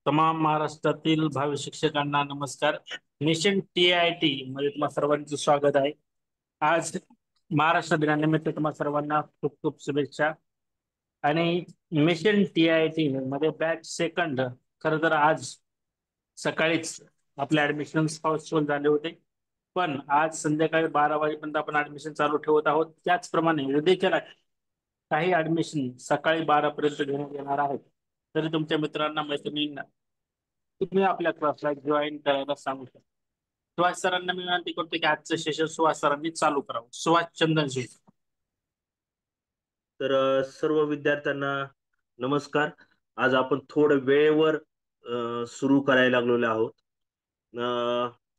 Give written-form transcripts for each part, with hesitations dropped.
तमाम महाराष्ट्रातील भावी शिक्षकांना नमस्कार. मिशन TIT मध्ये तुम्हा सर्वांचं स्वागत आहे. आज महाराष्ट्र दिनानिमित्त तुम्हा सर्वांना खूप खूप शुभेच्छा. आणि मिशन TIT मध्ये बॅच सेकंड खरं तर आज सकाळीच आपले ऍडमिशन हाऊसफुल झाले होते. पण आज संध्याकाळी 12 वाजेपर्यंत आपण ऍडमिशन चालू ठेवत आहोत. त्याचप्रमाणे उद्याच्या काही ऍडमिशन सकाळी 12 पर्यंत घेण्यात येणार आहेत. तरी तुमच्या मित्रांना मैत्रिणींना तुम्ही आपल्या क्लासला जॉईन करायला सांगू शकता. सुहास सरांना मी विनंती करतो की आजचं सेशन सुहास सरांनी चालू करावं. सुहास चंदनजी. तर सर्व विद्यार्थ्यांना नमस्कार. आज आपण थोडं वेळेवर सुरू करायला लागलेलो आहोत.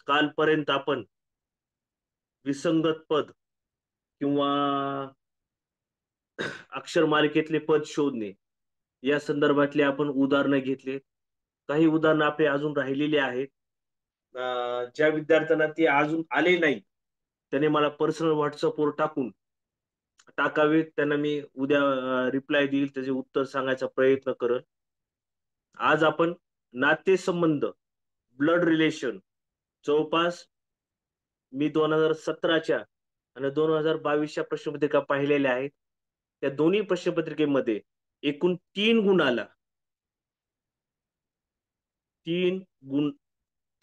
कालपर्यंत आपण विसंगत पद किंवा अक्षर मालिकेतले पद शोधणे या संदर्भातले आपण उदाहरणं घेतले. काही उदाहरणं आपले अजून राहिलेली आहेत. ज्या विद्यार्थ्यांना ते अजून आले नाही त्याने मला पर्सनल व्हॉट्सअपवर टाकावेत. त्यांना मी उद्या रिप्लाय देईल, त्याचे उत्तर सांगायचा प्रयत्न करत. आज आपण नातेसंबंध, ब्लड रिलेशन, जवळपास मी 2017च्या आणि 2022च्या प्रश्नपत्रिका पाहिलेल्या आहेत. त्या दोन्ही प्रश्नपत्रिकेमध्ये एकूण 3 गुणाला 3 गुण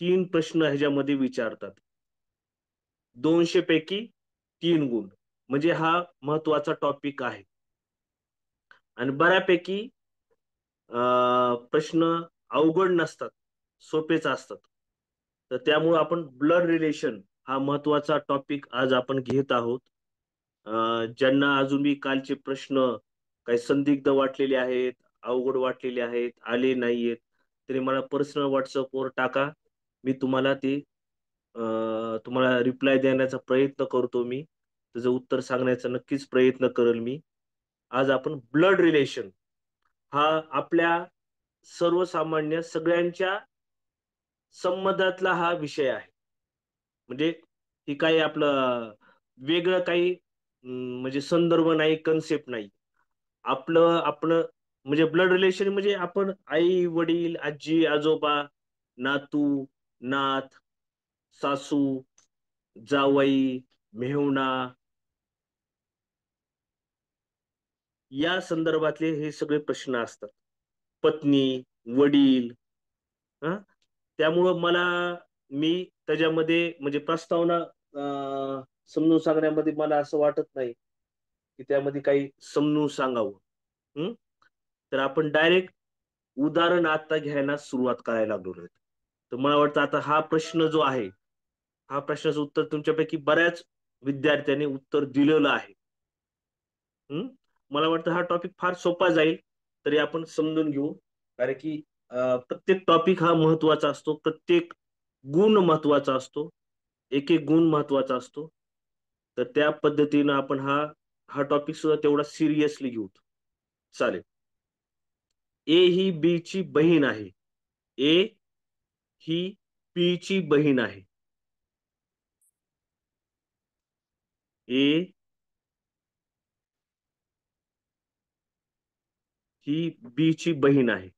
3 प्रश्न ह्याच्यामध्ये विचारतात. 200 पैकी 3 गुण म्हणजे हा महत्वाचा टॉपिक आहे. आणि बऱ्यापैकी प्रश्न अवघड नसतात, सोपेच असतात. तर त्यामुळे आपण ब्लड रिलेशन हा महत्वाचा टॉपिक आज आपण घेत आहोत. ज्यांना अजून मी कालचे प्रश्न काही संदिग्ध वाटलेले आहेत, अवघड वाटलेले आहेत, आले नाहीयेत, तरी मला पर्सनल व्हॉट्सअपवर टाका. मी तुम्हाला रिप्लाय देण्याचा प्रयत्न करतो. मी त्याचं उत्तर सांगण्याचा नक्कीच प्रयत्न करेल मी. आज आपण ब्लड रिलेशन हा आपल्या सर्वसामान्य सगळ्यांच्या संमतातला हा विषय आहे. म्हणजे ही काही आपलं वेगळं काही म्हणजे संदर्भ नाही, कन्सेप्ट नाही. आपलं म्हणजे ब्लड रिलेशन म्हणजे आपण आई वडील, आजी आजोबा, नातू नात, सासू जावई, मेहुणा या संदर्भातले हे सगळे प्रश्न असतात. पत्नी, वडील, हा. त्यामुळं मी त्याच्यामध्ये म्हणजे प्रस्तावना समजून सांगण्यामध्ये मला असं वाटत नाही की त्यामध्ये काही समजून सांगावं. हम्म तर आपण डायरेक्ट उदाहरण आता घ्यायला सुरुवात करायला लागलो. तर मला वाटतं आता हा प्रश्न जो आहे, हा प्रश्नाचं उत्तर तुमच्यापैकी बऱ्याच विद्यार्थ्यांनी उत्तर दिलेलं आहे. हम्म मला वाटतं हा टॉपिक फार सोपा जाईल, तरी आपण समजून घेऊ. कारण की प्रत्येक टॉपिक हा महत्वाचा असतो, प्रत्येक गुण महत्वाचा असतो, एक एक गुण महत्वाचा असतो. तर त्या पद्धतीनं आपण हा हा टॉपिक सुद्धा तेवढा सिरियसली घेऊ. चालेल. ए ही बी ची बहीण आहे. ए ही पी ची बहीण आहे. ए ही बी ची बहीण आहे.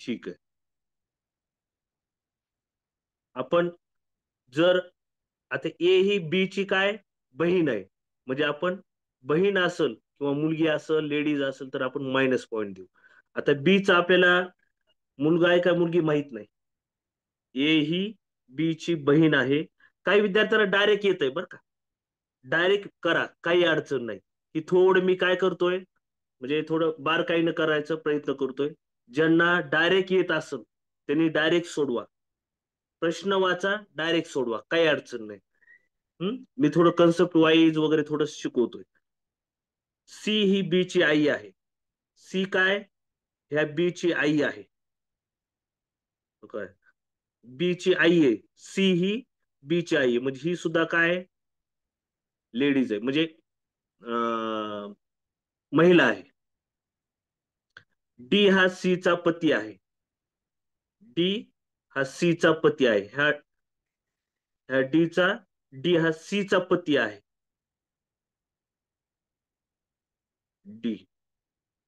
ठीक आहे. आपण जर आता ए ही बी ची काय बहीण आहे, म्हणजे आपण बहीण असेल किंवा मुलगी असेल, लेडीज असेल, तर आपण मायनस पॉईंट देऊ. आता बीचा आपल्याला मुलगा आहे का मुलगी माहित नाही. ए ही बी ची बहीण आहे. काही विद्यार्थ्यांना डायरेक्ट येत आहे बरं का. डायरेक्ट करा, काही अडचण नाही. ही थोडं मी काय करतोय, म्हणजे थोडं बारकाईनं करायचा प्रयत्न करतोय. ज्यांना डायरेक्ट येत असेल त्यांनी डायरेक्ट सोडवा. प्रश्न वाचा, डायरेक्ट सोडवा, काही अडचण नाही. मी थोडं कन्सेप्ट वाईज वगैरे थोडं शिकवतोय. सी ही बी ची आई आहे. सी काय, ह्या बी ची आई आहे. काय बी ची आई आहे. सी ही बी ची आई आहे, म्हणजे ही सुद्धा काय लेडीज आहे, म्हणजे महिला आहे. डी हा सी चा पती आहे. डी हा सी चा पती आहे. ह्या डी हा सी चा पती आहे. डी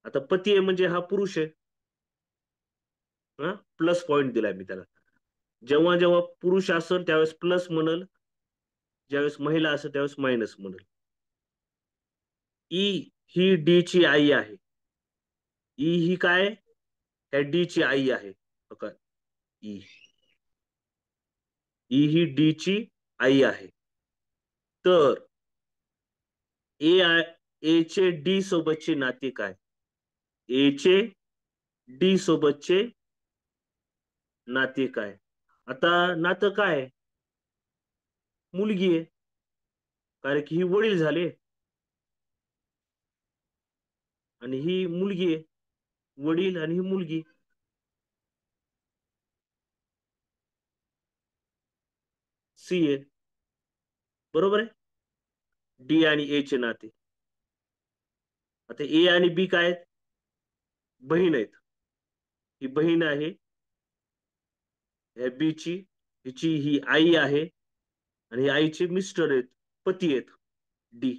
आता पती आहे म्हणजे हा पुरुष आहे. प्लस पॉइंट दिलाय मी त्याला. जेव्हा जेव्हा पुरुष असेल त्यावेळेस प्लस म्हणल, ज्यावेळेस महिला असेल त्यावेळेस मायनस म्हणल. ई ही डी ची आई आहे. ई ही काय, ह्या डी ची आई आहे. बघा, ई ई ही डी ची आई आहे. तर ए चे डी सोबतचे नाते काय? ए चे डी सोबतचे नाते काय? आता नातं काय आहे? मुलगी आहे, कारण की ही वडील झाले आणि ही मुलगी आहे. वडील आणि ही मुलगी. सी आहे. बरोबर आहे. डी आणि ए चे नाते. आता ए आणि बी काय आहेत? बहीण आहेत. ही बहीण आहे ह्या बी ची. हिची ही आई आहे आणि आईचे मिस्टर आहेत, पती आहेत, डी.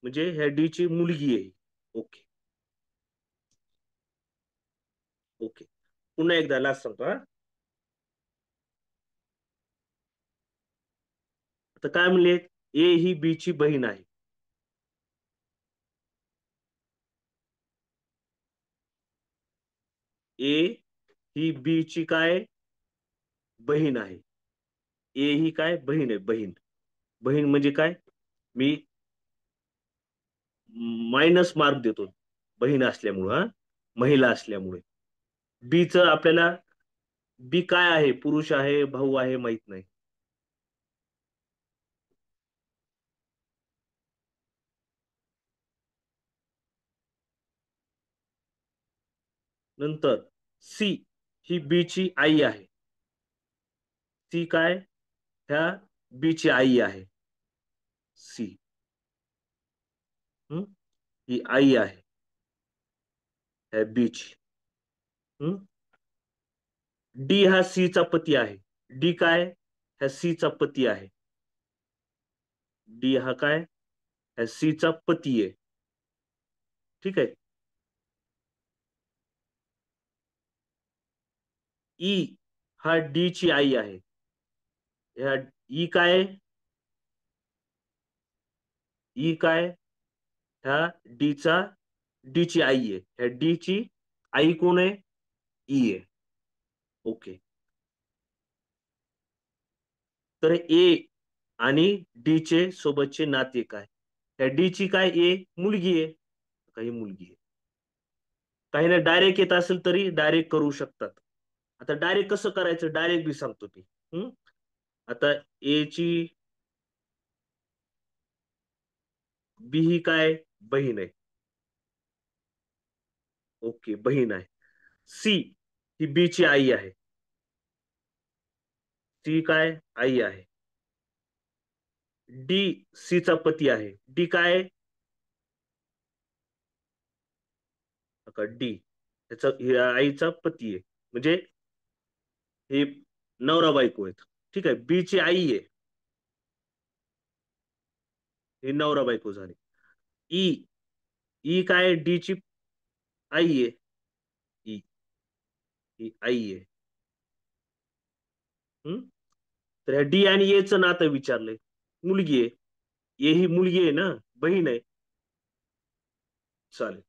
म्हणजे ह्या डी ची मुलगी आहे. ओके. ओके. पुन्हा एकदा लास्ट सांगतो हा. आता काय म्हणले? ए ही बी ची बहीण आहे. ए ही बी ची काय, बहीण आहे. ए ही काय, बहीण आहे, बहीण. बहीण म्हणजे काय, मी मायनस मार्क देतो बहीण असल्यामुळं, हा, महिला असल्यामुळे. बी च आपल्याला, बी काय आहे, पुरुष आहे, भाऊ आहे, माहित नाही. नंतर सी ही बी ची आई आहे. सी काय, ह्या बी ची आई आहे. सी. हम्म, ही आई आहे ह्या बी ची. हम्म. डी हा सी चा पती आहे. डी काय, ह्या सी चा पती आहे. डी हा काय, ह्या सी चा पती आहे. ठीक आहे. ई हा डी ची आई आहे. ह्या ई काय, ई काय, ह्या डी चा, डी ची आई आहे. ह्या डी ची आई कोण आहे? ई आहे. ओके. तर ए आणि डी चे सोबतचे नाते काय? ह्या डी ची काय, ए मुलगी आहे, काही मुलगी आहे. काहींना डायरेक्ट येत असेल तरी डायरेक्ट करू शकतात. आता डायरेक्ट कसं करायचं, डायरेक्ट बी सांगतो मी. हम्म. आता ए ची बी ही काय, बहीण आहे. ओके, बहीण आहे. सी ही बी ची आई आहे. सी काय, आई आहे. डी सी चा पती आहे. डी काय, डी ह्याचा आईचा पती आहे. म्हणजे हे नवरा बायको आहेत. ठीक आहे. बी ची आई आहे. हे नवरा बायको झाले. ई ई काय, डी ची आई आहे. ई ही आई आहे. हम्म. तर ह्या डी आणि ए चं नातं विचारलंय. मुलगी आहे. ए ही मुलगी आहे ना, बहीण आहे. चालेल.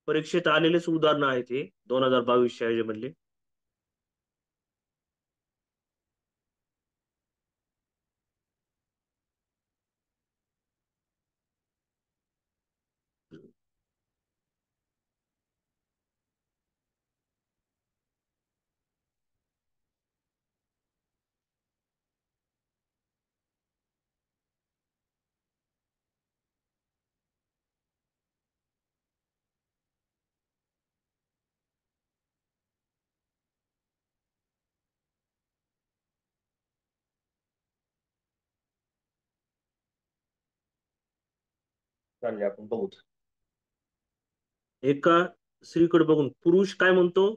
परीक्षेत आलेलेच उदाहरण आहेत हे 2022 मधले. चालेल आपण बघू. एका स्त्रीकडे बघून पुरुष काय म्हणतो?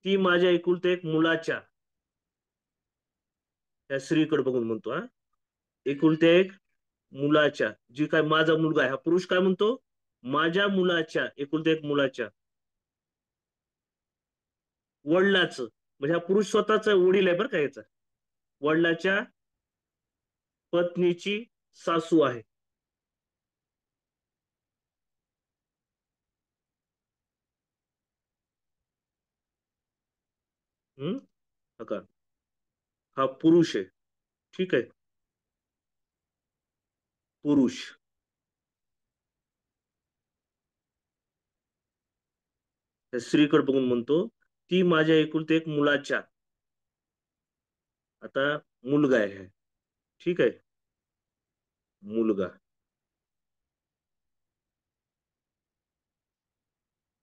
ती माझ्या एकुलत्या एक मुलाच्या, त्या स्त्रीकडे बघून म्हणतो हा, एकुलत्या एक मुलाच्या, जी काय माझा मुलगा आहे, हा पुरुष काय म्हणतो? माझ्या एकुलत्या एक मुलाच्या वडिलाचं, म्हणजे हा पुरुष स्वतःचा वडील आहे बरं का याचा, वडिलाच्या पत्नीची सासू आहे. हम्म. हा का, हा पुरुष आहे. ठीक आहे, पुरुष त्या स्त्रीकडे बघून म्हणतो, ती माझ्या एकुलत्या एक मुलाच्या, आता मुलगा आहे, ठीक आहे, मुलगा,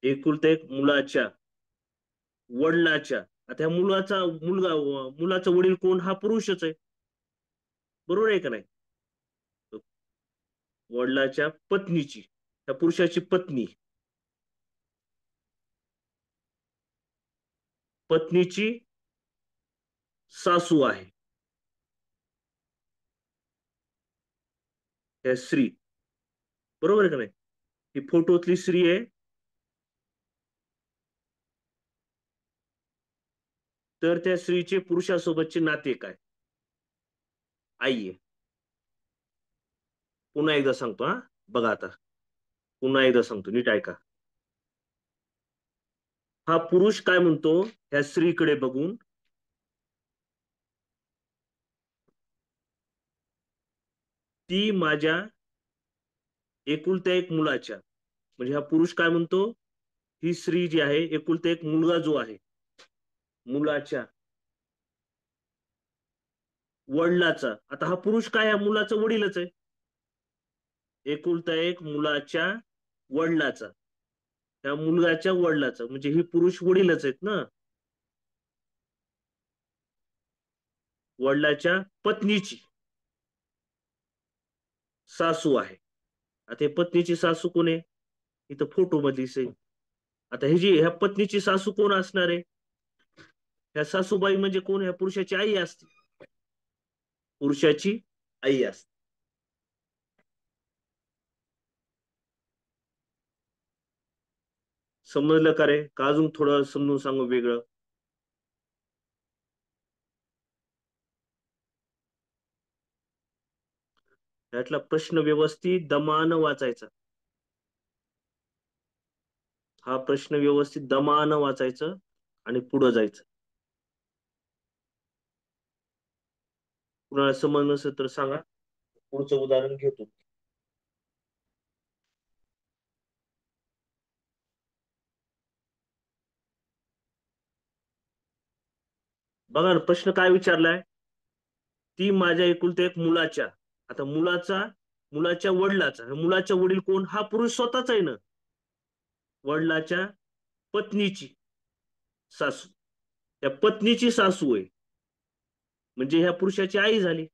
एकुलत्या एक मुलाच्या वडिलाच्या. आता ह्या मुलाचा वडील कोण? हा पुरुषच आहे, बरोबर आहे का नाही? वडिलाच्या पत्नीची, त्या पुरुषाची पत्नी, पत्नीची सासू आहे त्या स्त्री, बरोबर आहे का नाही? ही फोटोतली स्त्री आहे. तर त्या स्त्रीचे पुरुषासोबतचे नाते काय? आई आहे. पुन्हा एकदा सांगतो हा, बघा आता, पुन्हा एकदा सांगतो, नीट ऐका. हा पुरुष काय म्हणतो ह्या स्त्रीकडे बघून? ती माझ्या एकुलत्या एक मुलाच्या, म्हणजे हा पुरुष काय म्हणतो? ही स्त्री जी आहे, एकुलता एक मुलगा जो आहे, मुलाच्या वडिलाचा. आता हा पुरुष काय, या मुलाचा वडीलच आहे, एकुलता एक मुलाच्या वडिलाचा, त्या मुलगाच्या वडिलाचा, म्हणजे ही पुरुष वडीलच आहेत ना, वडिलाच्या पत्नीची सासू आहे. आता हे पत्नीची सासू कोण आहे? इथं फोटो मधलीच आहे. आता ही जी ह्या पत्नीची सासू कोण असणार आहे? ह्या सासूबाई म्हणजे कोण? ह्या पुरुषाची आई असते, पुरुषाची आई असते. समजलं का रे? का अजून थोडं समजून सांगू वेगळं? यातला प्रश्न व्यवस्थित दमान वाचायचा, हा प्रश्न व्यवस्थित दमान वाचायचं आणि पुढे जायचं. कुणाला समज नसेल तर सांगा, पुढचं उदाहरण घेतो. बघा ना, प्रश्न काय विचारलाय? ती माझ्या एकुलत्या एक मुलाच्या, आता मुलाच्या वडिलाचा, मुलाच्या वडील कोण? हा पुरुष स्वतःच आहे ना, वडिलाच्या पत्नीची सासू, त्या पत्नीची सासू आहे, म्हणजे ह्या पुरुषाची आई झाली.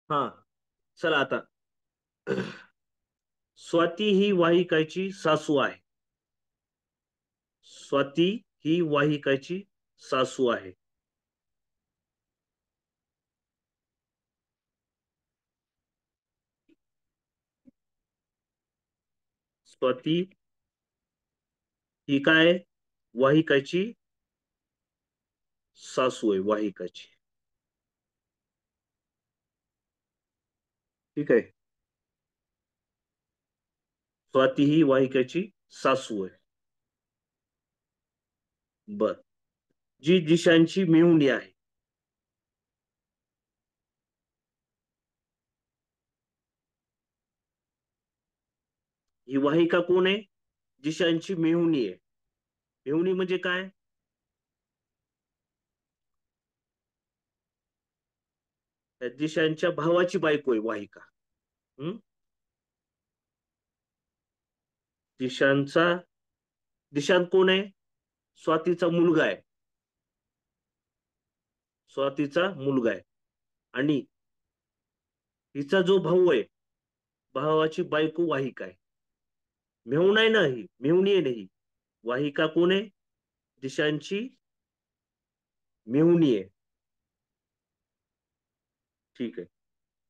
हा, चला आता. स्वाती ही वाहिकाची सासू आहे. स्वाती ही वाहिकाची सासू आहे. स्वाती ही काय? वाहिकाची सासू आहे, वाहिकाची. ठीक आहे. स्वाती ही वाहिकाची सासू आहे. बर. जी दिशांची मेहुणी आहे. ही वाहिका कोण आहे? दिशांची मेहुणी आहे. मेहुणी म्हणजे काय? त्या दिशांच्या भावाची बायको आहे वाहिका. हम्म. दिशांचा दिशांत कोण आहे? स्वातीचा मुलगा आहे. स्वातीचा मुलगा आहे. आणि हिचा जो भाऊ आहे, भावाची बायको वाहिका आहे. मेहुण आहे ना, ही मेहुणी आहे नाही. वाहिका कोण आहे? दिशांची मेहुणी आहे. ठीक आहे.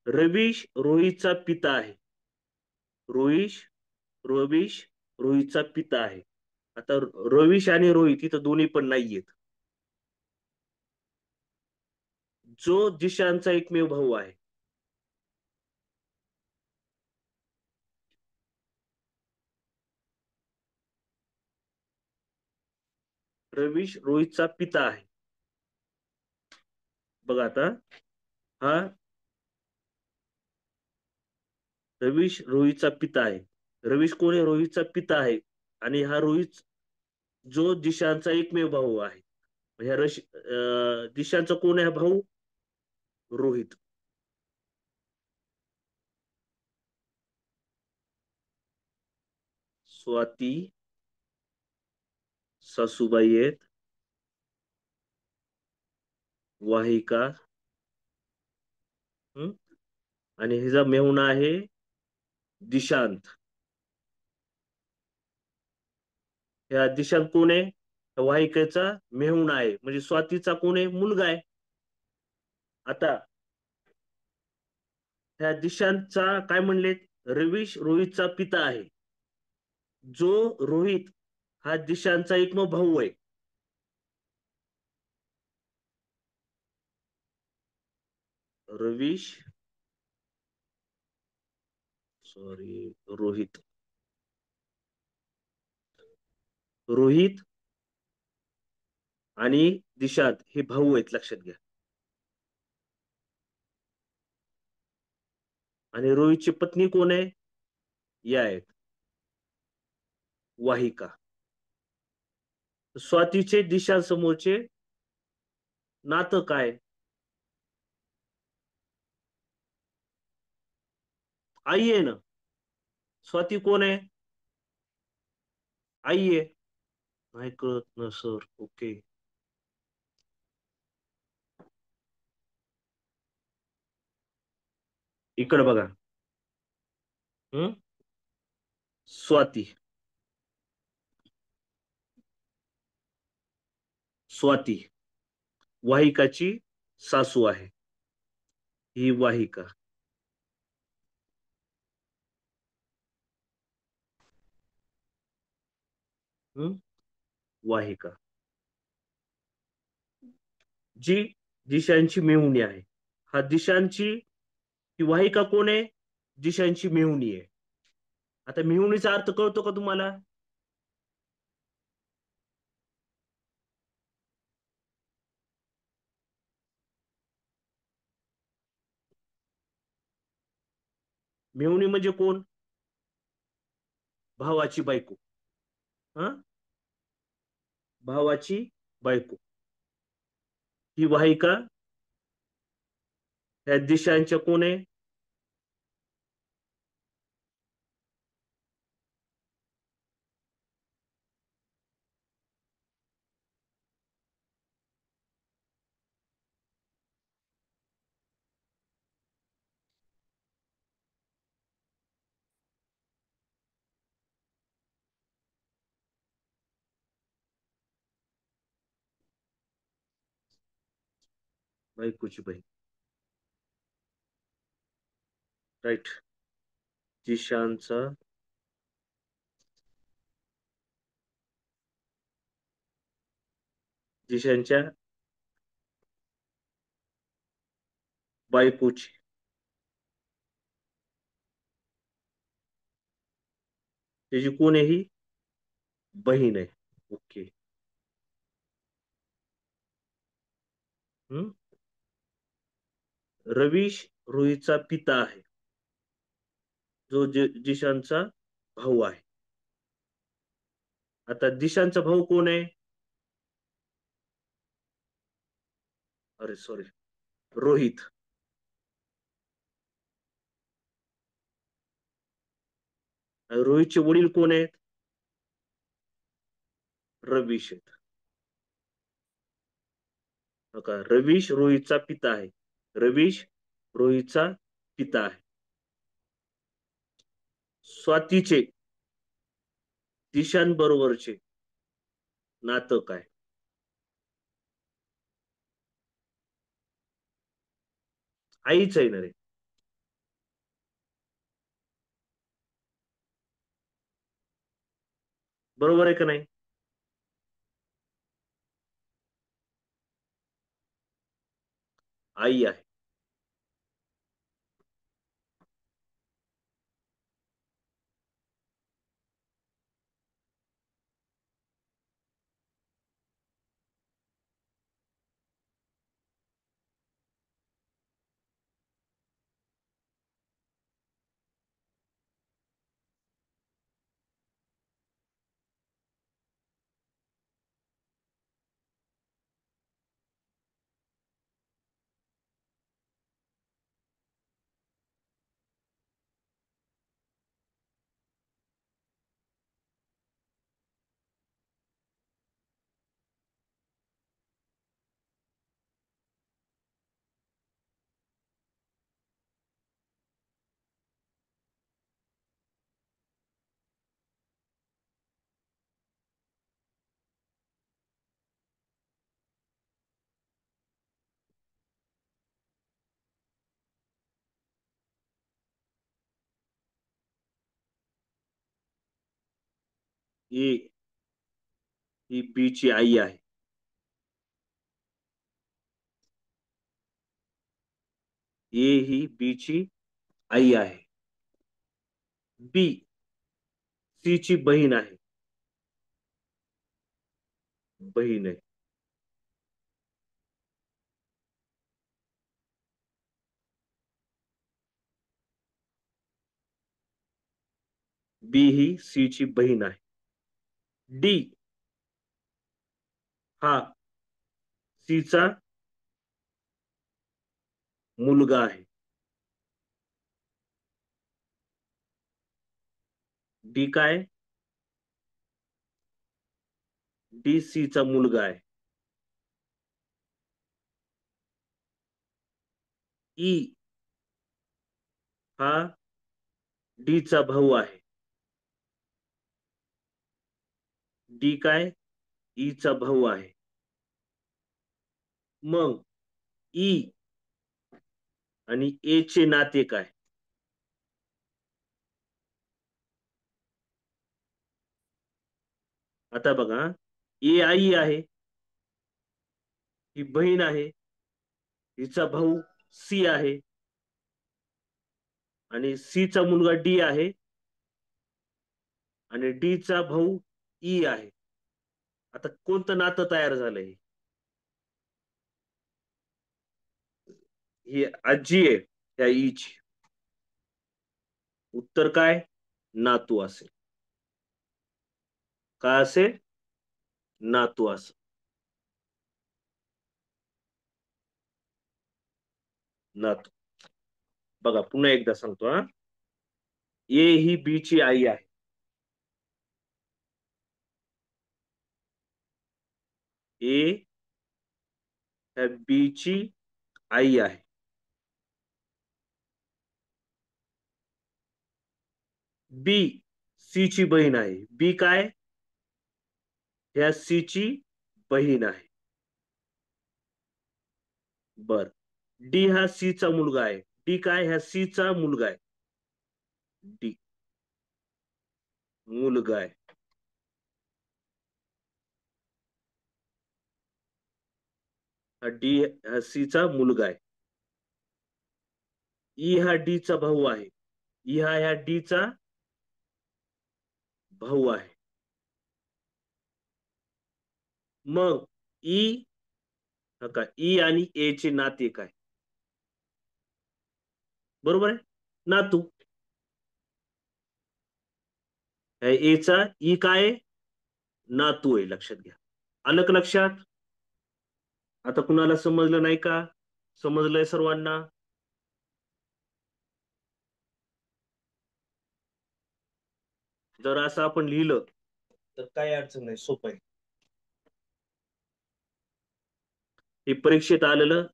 रवीश रोहितचा पिता आहे. रोहिश रवीश रोहितचा पिता आहे. आता रवीश आणि रोहित इथं दोन्ही पण नाहीयेत. जो दिशांचा एकमेव भाऊ आहे. रवीश रोहितचा पिता आहे. बघा आता. हा रवीश रोहितचा पिता आहे. रवीश कोण आहे? रोहितचा पिता आहे. आणि हा रोहित जो दिशांचा एकमेव भाऊ आहे. ह्या दिशांचा कोण आहे भाऊ? रोहित. स्वाती सासूबाई आहेत. वाहिका. हम्म. आणि हिचा मेहुणा आहे दिशांत. ह्या दिशांत कोण आहे? वाहिकेचा मेहुणा आहे, म्हणजे स्वातीचा कोण आहे? मुलगा आहे. आता ह्या दिशांतचा काय म्हणलेत? रवीश रोहितचा पिता आहे. जो रोहित हा दिशांचा एकमेव भाऊ आहे. रवीश सॉरी रोहित. रोहित आणि दिशांत हे भाऊ आहेत, लक्षात घ्या. आणि रोहितची पत्नी कोण आहे? या आहेत, वाहिका. स्वातीचे दिशांसमोरचे नातं काय? आई आहे ना. स्वाती कोण आहे? आई आहे. नाही कळत ना सर. ओके. इकडे बघा. हम्म. स्वाती. स्वाती वाहिकाची सासू आहे. ही वाहिका. हम्म. वाहिका जी दिशांची मेहुणी आहे. हा दिशांची ही वाहिका कोण आहे? दिशांची मेहुणी आहे. आता मेहुणीचा अर्थ कळतो का तुम्हाला? मेहुणी म्हणजे कोण? भावाची बायको. हा, भावाची बायको. ही वाहिका ह्या दिशांच्या कोण आहे? बायकोची बहीण. राईट. जिशानचा जिशानच्या बायकोची. त्याची कोण आहे ही? बहीण आहे. ओके. हम्म. रवीश रोहितचा पिता आहे, जो जिशानचा भाऊ आहे. आता जिशानचा भाऊ कोण आहे? अरे सॉरी, रोहित. आणि रोहितचे वडील कोण आहेत? रवीश आहेत. बघा, रवीश रोहितचा पिता आहे. रवीश रोहितचा पिता आहे. स्वातीचे दिशान बरोबरचे नातं काय? आईच आहे ना रे. बरोबर आहे का नाही? आई आहे. ही ही बी ची आई आहे. ए ही बी ची आई आहे. बी सी ची बहीण आहे. बहीण आहे. बी ही सी ची बहीण आहे. डी हा सी चा मुलगा आहे. डी काय? डी सी चा मुलगा आहे. ई हा डी चा भाऊ आहे. डी काय? ई चा भाऊ आहे. मग ई आणि ए चे नाते काय? आता बघा, ए आई आहे, ही बहीण आहे, हिचा भाऊ सी आहे, आणि सी चा मुलगा डी आहे, आणि डी चा भाऊ ई आहे. आता कोणतं नातं तयार झालंय? ही आजी आहे त्या ईची. उत्तर काय? नातू असेल. काय असेल? नातू असेल. नातू. बघा पुन्हा एकदा सांगतो हा. ए ही बी ची आई आहे. ए ह्या बी ची आई आहे. बी सी ची बहीण आहे. बी काय? ह्या सी ची बहीण आहे. बर. डी हा सी चा मुलगा आहे. डी काय ह्या सी चा मुलगा आहे. डी मुलगा आहे. हा डी हा सी चा मुलगा आहे. ई हा डी चा भाऊ आहे. ई हा ह्या डी चा भाऊ आहे. मग ई का ई आणि ए चे नाते काय? बरोबर आहे. नातू. ए चा ई काय नातू आहे. लक्षात घ्या. आलं का लक्षात? आता कुणाला समजलं नाही का? समजलंय सर्वांना? जर असं आपण लिहिलं तर काय अडचण नाही, सोपं आहे. हे परीक्षेत आलेलं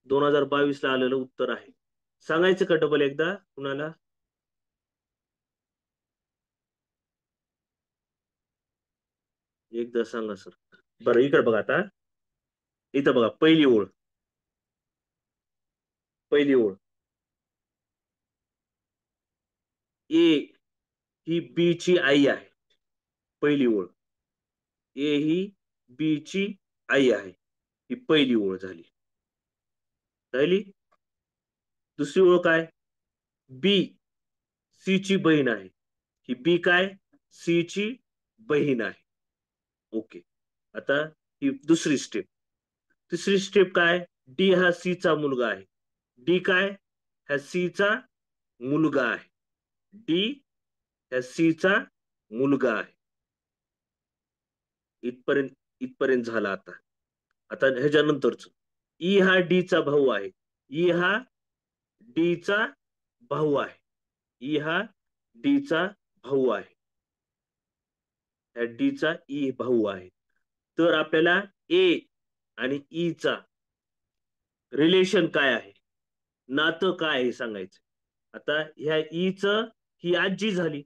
2022 ला आलेलं उत्तर आहे. सांगायचं का डबल एकदा कुणाला? एकदा सांगा सर. बरं इकडे बघा आता. इथं बघा पहिली ओळ. पहिली ओळ. ए ही बी ची आई आहे. पहिली ओळ. ए ही बी ची आई आहे. ही पहिली ओळ झाली. झाली. दुसरी ओळ काय? बी सी ची बहीण आहे. ही बी काय सी ची बहीण आहे. ओके. आता ही दुसरी स्टेप. तिसरी स्टेप काय? डी हा सी चा मुलगा आहे. डी काय ह्या सी चा मुलगा आहे. डी ह्या सी चा मुलगा आहे. इथपर्यंत इथपर्यंत झाला. आता आता ह्याच्यानंतरच ई हा डी चा भाऊ आहे. ई हा डी चा भाऊ आहे. ई हा डी चा भाऊ आहे. ह्या डी चा ई भाऊ आहे. तर आपल्याला ए आणि ई चा रिलेशन काय आहे, नातं काय आहे सांगायचं. आता ह्या ई च ही आजी झाली.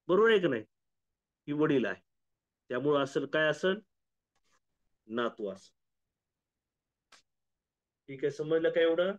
बरोबर आहे की नाही? ही वडील आहे. त्यामुळं असेल काय असेल नातू असेल. ठीक आहे. समजलं का एवढं?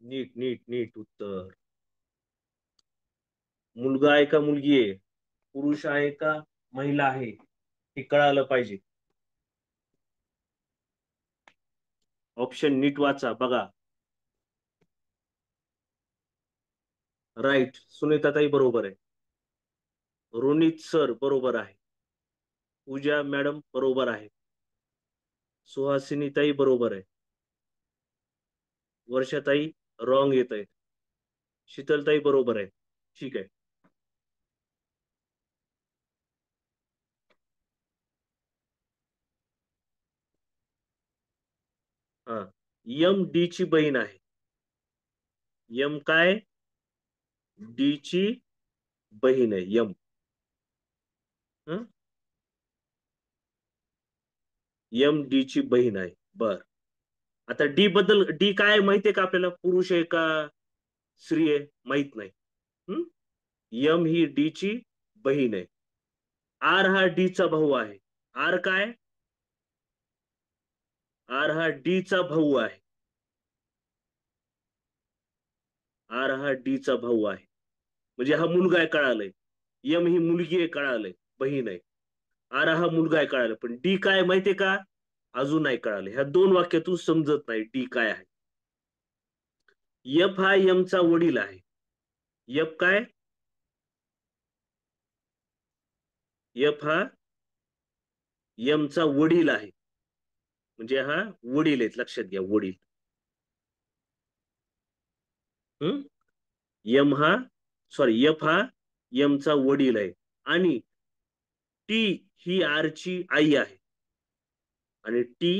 नीट नीट नीट उत्तर. मुलगा आहे का मुलगी आहे, पुरुष आहे का महिला आहे, हे कळालं पाहिजे. ऑप्शन नीट वाचा बघा. राईट. सुनीताताई बरोबर आहे. रोनित सर बरोबर आहे. पूजा मॅडम बरोबर आहे. सुहासिनीताई बरोबर आहे. वर्षाताई रॉंग येत आहे. शीतलताई बरोबर आहे. ठीक आहे. हा. यम डी ची बहीण आहे. यम काय डी ची बहीण आहे. यम. यम डी ची बहीण आहे. बर. आता डी बद्दल, डी काय माहितीये का आपल्याला, पुरुष आहे का स्त्री आहे माहित नाही. यम ही डी ची बहीण आहे. आर हा डी चा भाऊ आहे. आर काय? आर हा डी चा भाऊ आहे. आर हा डी चा भाऊ आहे. म्हणजे हा मुलगा आहे कळालंय. यम ही मुलगी आहे कळालंय, बहीण आहे. आर हा मुलगा आहे कळालं, पण डी काय माहितीये का? अजून नाही कळालं. ह्या दोन वाक्यातून समजत नाही डी काय आहे. एफ हा यम चा वडील आहे. एफ काय? एफ हा यम चा वडील आहे. म्हणजे हा वडील आहेत, लक्षात घ्या, वडील. हम्म. यम हा सॉरी एफ हा यम चा वडील आहे. आणि टी ही आर ची आई आहे. आणि टी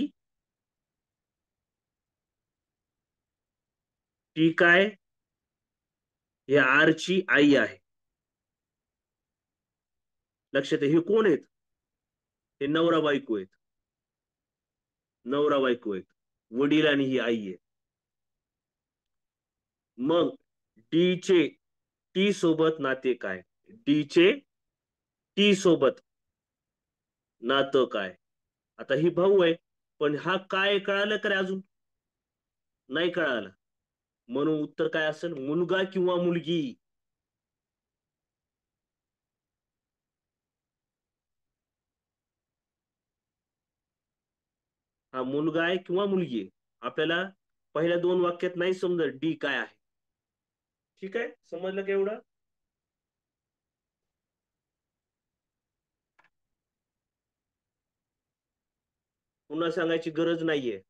टी काय? हे आर ची आई आहे. लक्षात आहे, हे कोण आहेत? हे नवरा बायको आहेत. नवरा बायको आहेत. वडील आणि ही आई आहे. मग डी चे टी सोबत नाते काय? डी चे टी सोबत नातं काय? आता ही भाऊ आहे, पण हा काय कळालं का रे अजून? नाही कळालं. म्हणून उत्तर काय असेल? मुलगा किंवा मुलगी. हा मुलगा आहे किंवा मुलगी आहे. आपल्याला पहिल्या दोन वाक्यात नाही समजत डी काय आहे. ठीक आहे, समजलं का एवढं? पुन्हा सांगायची गरज नाहीये.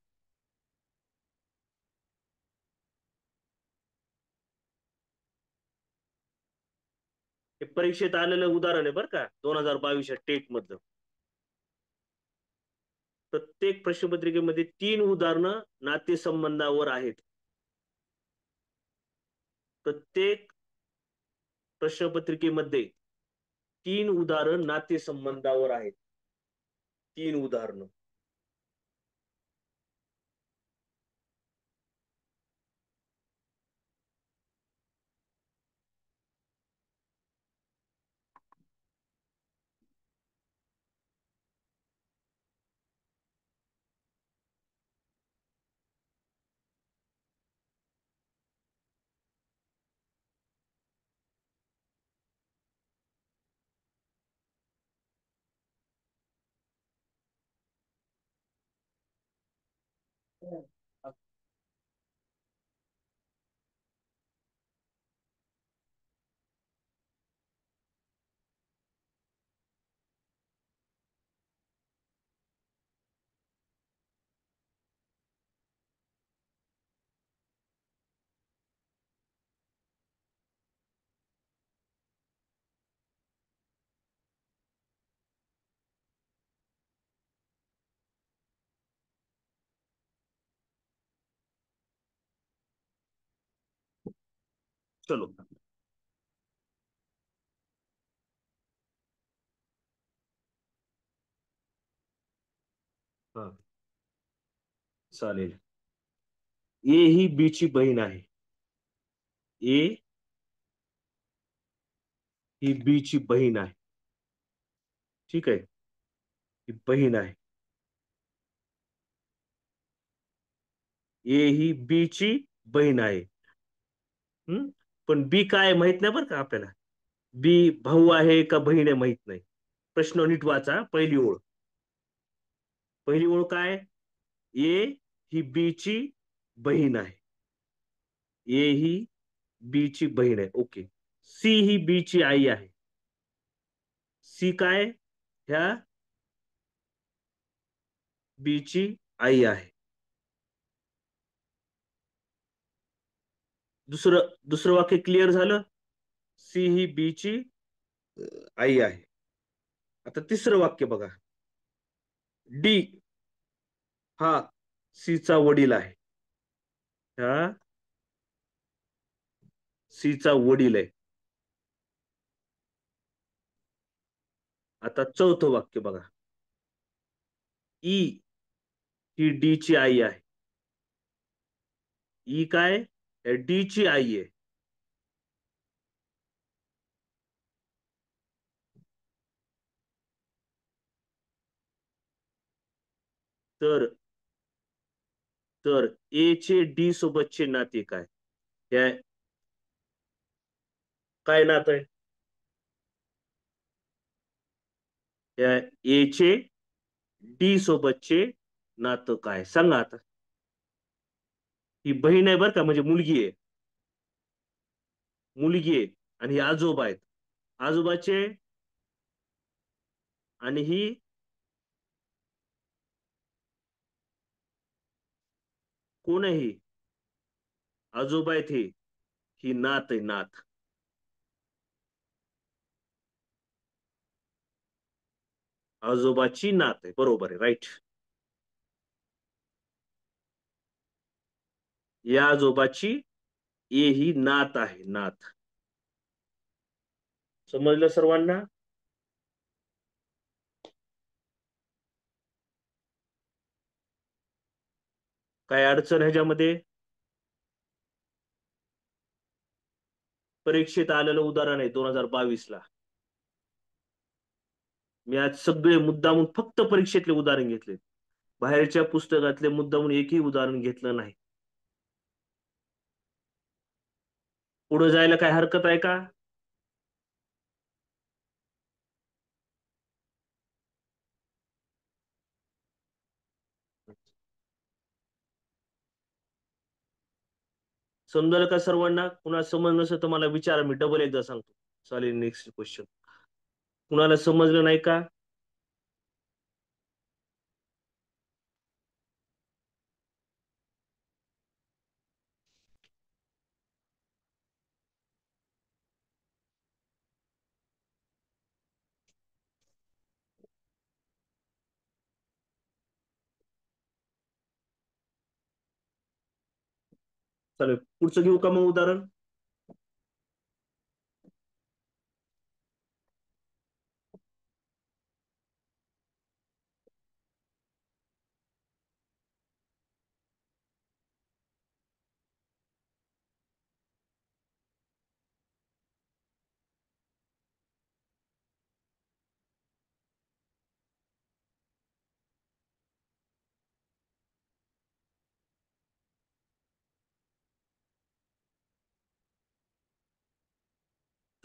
हे परीक्षेत आलेलं उदाहरण आहे बरं का, 2022 टेट मधलं. प्रत्येक प्रश्नपत्रिकेमध्ये 3 उदाहरणं नातेसंबंधावर आहेत. प्रत्येक प्रश्नपत्रिकेमध्ये 3 उदाहरण नातेसंबंधावर आहेत. 3 उदाहरणं. चलो. हा, चालेल. ए ही बी ची बहीण आहे. ए ही बी ची बहीण आहे. ठीक आहे, ही बहीण आहे. ए ही बी ची बहीण आहे. हम्म. पण बी काय माहित नाही बरं का आपल्याला. बी भाऊ आहे का बहीण आहे माहित नाही. प्रश्न नीट वाचा. पहिली ओळ. पहिली ओळ काय? ए ही बी ची बहीण आहे. ए ही बी ची बहीण आहे. ओके. सी ही बी ची आई आहे. सी काय? ह्या बी ची आई आहे. दुसरं दुसरं वाक्य क्लिअर झालं. सी ही बी ची आई आहे. आता तिसरं वाक्य बघा. डी हा सी चा वडील आहे. ह्या सी चा वडील आहे. आता चौथं वाक्य बघा. ई ही डी ची आई आहे. ई काय? डी ची आई आहे. तर तर ए चे डी सोबतचे नाते काय? त्या काय नातं आहे? त्या ए चे डी सोबतचे नातं काय सांगा आता. ही बहीण आहे बरं का, म्हणजे मुलगी आहे. मुलगी आहे आणि ही आजोबा आहेत. आजोबाचे आणि ही कोण आहे? ही आजोबा आहेत. ही नात आहे, नात. आजोबाची नात आहे, बरोबर आहे, राईट. या आजोबाची ए ही नात आहे, नात. समजलं सर्वांना? काय अडचण ह्याच्यामध्ये? परीक्षेत आलेलं उदाहरण आहे 2022 ला. मी आज सगळे मुद्दामून फक्त परीक्षेतले उदाहरण घेतले. बाहेरच्या पुस्तकातले मुद्दामून एकही उदाहरण घेतलं नाही. पुढे जायला काय हरकत आहे का? समजायला का सर्वांना? कुणाला समज नसेल तर मला विचारा, मी डबल एकदा सांगतो. चालेल, नेक्स्ट क्वेश्चन. कुणाला समजलं नाही का? चालेल, पुढचं घेऊ का मग उदाहरण?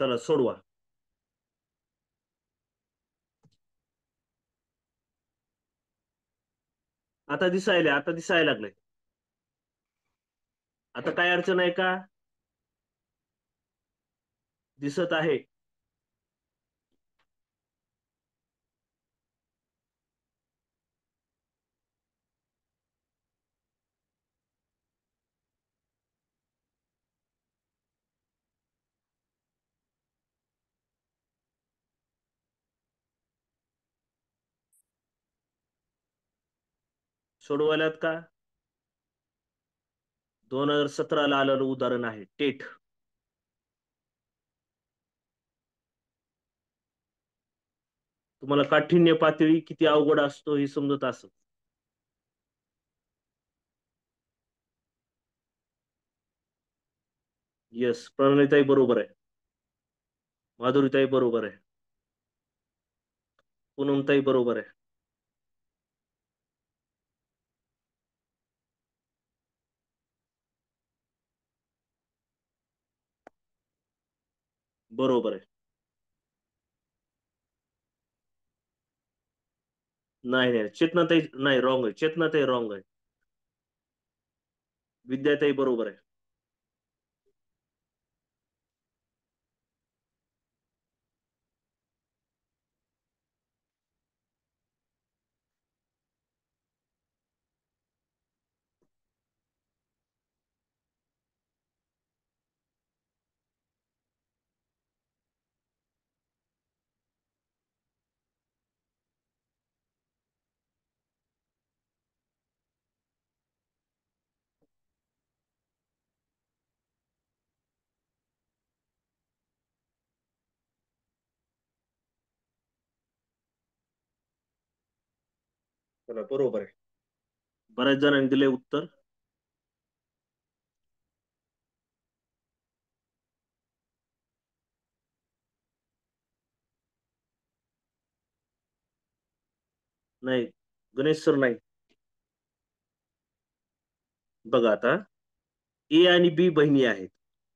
चला सोडवा. आता दिसायला लागलंय. आता काय अडचण आहे का? दिसत आहे. सोडवायलात का? 2017 ला आलेलं उदाहरण आहे, टेट. तुम्हाला काठिण्य पातळी किती अवघड असतो हे समजत असेल. येस, प्रणिताई बरोबर आहे. माधुरीताई बरोबर आहे. पूनमताई बरोबर आहे. बरोबर आहे. नाही नाही, चेतनाताई नाही, रॉंग आहे. चेतनाताई रॉंग आहे. विद्याताई बरोबर आहे. चला, बरोबर आहे. बऱ्याच जणांनी दिले उत्तर. नाही, गणेश सर नाही. बघा आता, ए आणि बी बहिणी आहेत.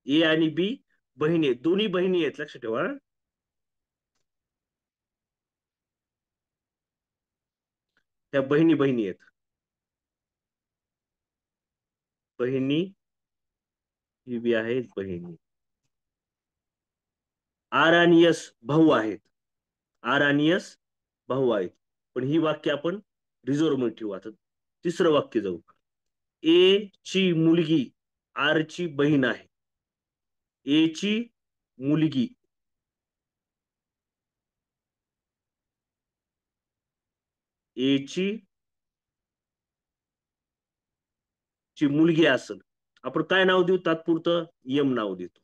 ए आणि बी बहिणी आहेत, दोन्ही बहिणी आहेत, लक्षात ठेवा. त्या बहिणी बहिणी आहेत. बहिणी, ही बी आहेत बहिणी. आर आणि एस भाऊ आहेत. आर आणि एस भाऊ आहेत. पण ही वाक्य आपण रिझर्व मध्ये ठेवू. आता तिसरं वाक्य जाऊ. ए ची मुलगी आर ची बहीण आहे. ए ची मुलगी, ए ची ची मुलगी असेल, आपण काय नाव देऊ तात्पुरतं? यम नाव देतो.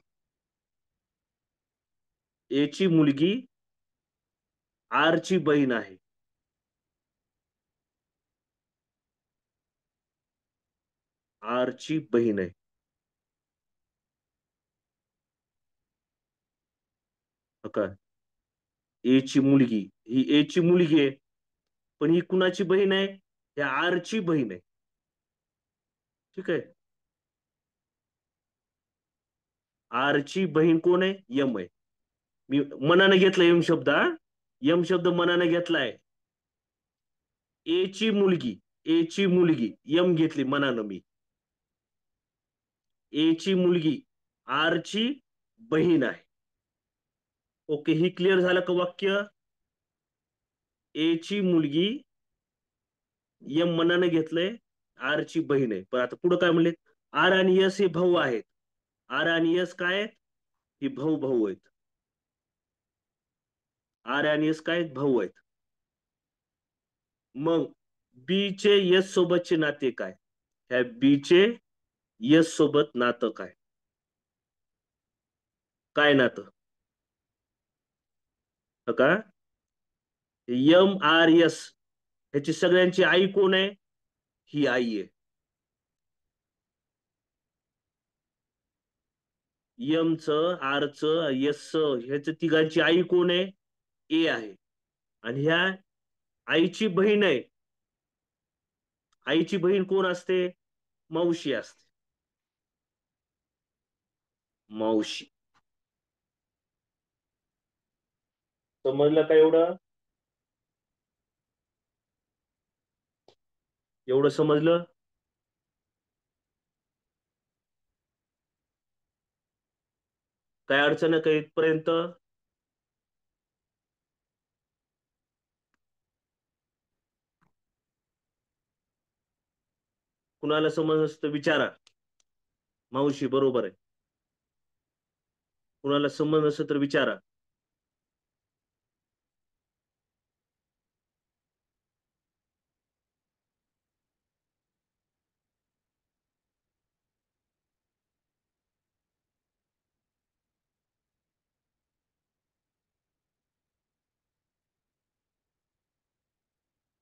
ए ची मुलगी आर ची बहीण आहे. आर ची बहीण आहे. का ए ची मुलगी, ही ए ची मुलगी आहे, पण ही कुणाची बहीण आहे? या आर ची बहीण आहे. ठीक आहे. आर ची बहीण कोण आहे? यम आहे. मी मनाने घेतला यम शब्द, हा. यम शब्द मनाने घेतलाय. ए ची मुलगी, ए ची मुलगी यम घेतली मनानं मी. ए ची मुलगी आर ची बहीण आहे. ओके, ही क्लिअर झालं का वाक्य? ए ची मुलगी यम मनाने घेतलंय, आर ची बहीण आहे. पण आता पुढे काय म्हणले? आर आणि यस हे भाऊ आहेत. आर आणि यस काय आहेत? ही भाऊ भाऊ आहेत. आर आणि यस काय आहेत? भाऊ आहेत. मग बी चे यस सोबतचे नाते काय? ह्या बी चे यस सोबत नातं काय? काय नातं? हो का? यम आर यस ह्याची सगळ्यांची आई कोण आहे? ही आई आहे. यमच, आरच, यस ह्याच तिघांची आई कोण आहे? ए आहे. आणि ह्या आईची बहीण आहे. आईची बहीण कोण असते? मावशी असते. मावशी. समजलं का एवढं? एवढं समजलं? काय अडचण आहे का इथपर्यंत? कुणाला समज नसतं विचारा. मावशी बरोबर आहे. कुणाला समज नसतं तर विचारा.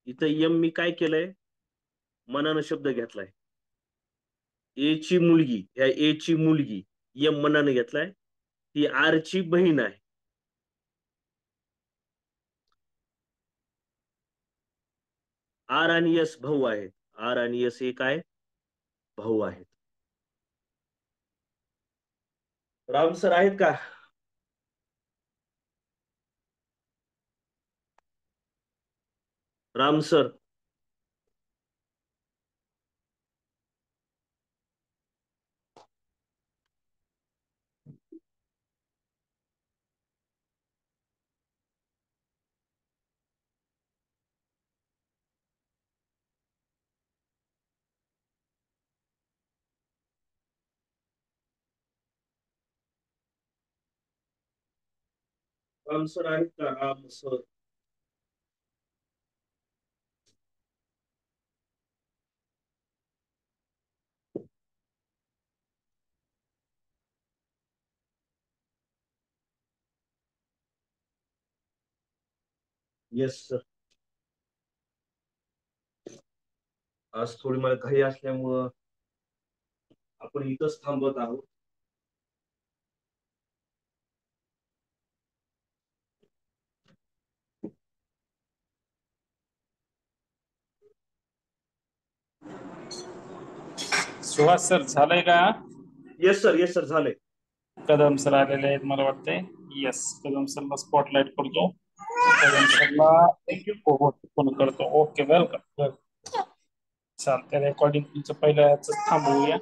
इथं यम मी काय केलंय? मनानं शब्द घेतलाय. ए ची मुलगी, ह्या ए ची मुलगी यम मनानं घेतलाय. ती आर ची बहीण आहे. आर आणि यस भाऊ आहेत. आर आणि यस हे काय? भाऊ आहेत. राम सर आहेत का? राम सर. राम सर आहेत का? राम सर. Yes sir. आज थोडी मला घाई असल्यामुळं आपण इथंच थांबत आहोत. सुहास सर झालंय का? येस सर झालंय. कदम सर आलेले आहेत मला वाटतंय. येस, कदम सरला स्पॉटलाइट करतो. कदम सरला फोन करतो. Okay, welcome. चालतंय, रेकॉर्डिंग तुमचं पहिलं थांबवूया.